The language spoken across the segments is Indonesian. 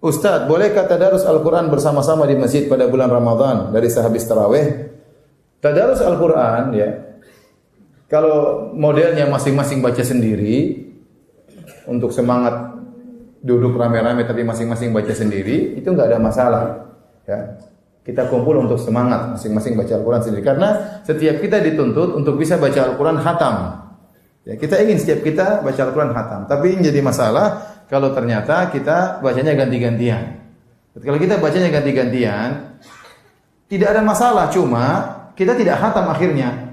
Ustaz, bolehkah tadarus Al-Quran bersama-sama di masjid pada bulan Ramadan dari sehabis tarawih? Tadarus Al-Quran ya, kalau modelnya masing-masing baca sendiri, untuk semangat duduk rame-rame tapi masing-masing baca sendiri, itu enggak ada masalah. Ya. Kita kumpul untuk semangat, masing-masing baca Al-Quran sendiri. Karena setiap kita dituntut untuk bisa baca Al-Quran khatam. Ya, kita ingin setiap kita baca Al-Quran khatam. Tapi yang jadi masalah, kalau ternyata kita bacanya ganti-gantian. Kalau kita bacanya ganti-gantian, tidak ada masalah, cuma kita tidak khatam akhirnya.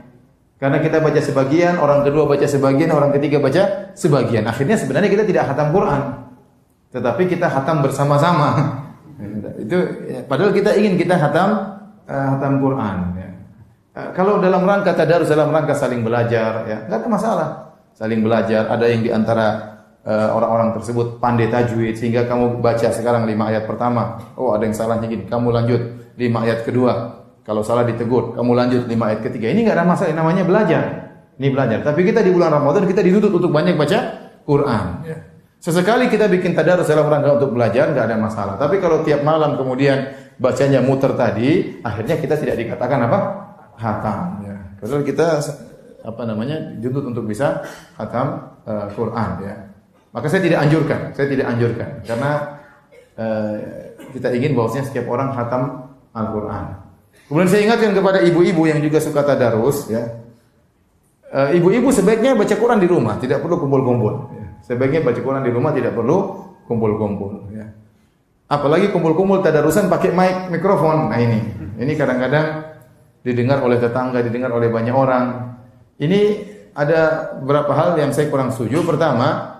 Karena kita baca sebagian, orang kedua baca sebagian, orang ketiga baca sebagian. Akhirnya sebenarnya kita tidak khatam Quran. Tetapi kita khatam bersama-sama. Itu padahal kita ingin kita khatam Quran ya. Kalau dalam rangka tadarus, dalam rangka saling belajar ya, enggak ada masalah. Saling belajar, ada yang di antara orang-orang tersebut pandai tajwid sehingga kamu baca sekarang 5 ayat pertama, oh ada yang salahnya gini, kamu lanjut 5 ayat kedua. Kalau salah ditegur, kamu lanjut 5 ayat ketiga. Ini enggak ada masalah, namanya belajar. Ini belajar. Tapi kita di bulan Ramadan kita dituntut untuk banyak baca Quran ya. Sesekali kita bikin tadarus dalam rangka untuk belajar, enggak ada masalah. Tapi kalau tiap malam kemudian bacanya muter tadi, akhirnya kita tidak dikatakan apa? Khatam. Ya. Padahal kita dituntut untuk bisa khatam Quran. Ya. Maka saya tidak anjurkan, karena kita ingin bahwasanya setiap orang khatam Al-Quran. Kemudian saya ingatkan kepada ibu-ibu yang juga suka tadarus, ya. Ibu-ibu sebaiknya baca Quran di rumah, tidak perlu kumpul-kumpul. Ya. Sebaiknya baca Quran di rumah, tidak perlu kumpul-kumpul. Ya. Apalagi kumpul-kumpul tadarusan pakai mikrofon. Nah ini kadang-kadang didengar oleh tetangga, didengar oleh banyak orang. Ini ada beberapa hal yang saya kurang setuju. Pertama,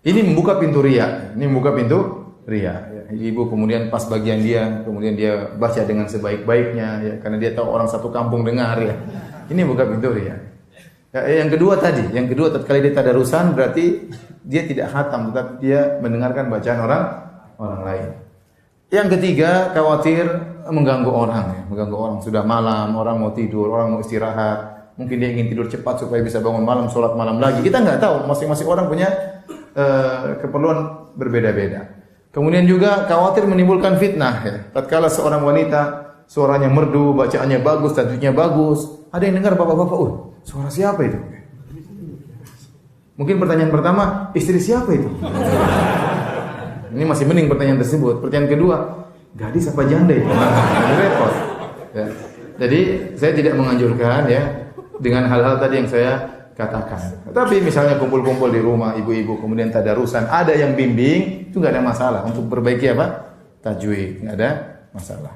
ini membuka pintu riya. Ibu kemudian pas bagian dia, kemudian dia baca dengan sebaik-baiknya, ya, karena dia tahu orang satu kampung dengar ya. Ini buka pintu riya. Ya, yang kedua tatkala dia tadarusan berarti dia tidak khatam, tetapi dia mendengarkan bacaan orang lain. Yang ketiga, khawatir mengganggu orang. Sudah malam, orang mau tidur, orang mau istirahat. Mungkin dia ingin tidur cepat supaya bisa bangun malam, sholat malam lagi. Kita nggak tahu, masing-masing orang punya keperluan berbeda-beda. Kemudian juga khawatir menimbulkan fitnah. Ya. Tatkala seorang wanita suaranya merdu, bacaannya bagus, tajwidnya bagus, ada yang dengar bapak-bapak, suara siapa itu? Mungkin pertanyaan pertama, istri siapa itu? Ini masih mending pertanyaan tersebut. Pertanyaan kedua, gadis apa janda itu? Repot. Ya. Jadi saya tidak menganjurkan ya dengan hal-hal tadi yang saya katakan. Tapi misalnya kumpul-kumpul di rumah ibu-ibu kemudian tadarusan, ada yang bimbing, itu enggak ada masalah untuk perbaiki tajwid, enggak ada masalah.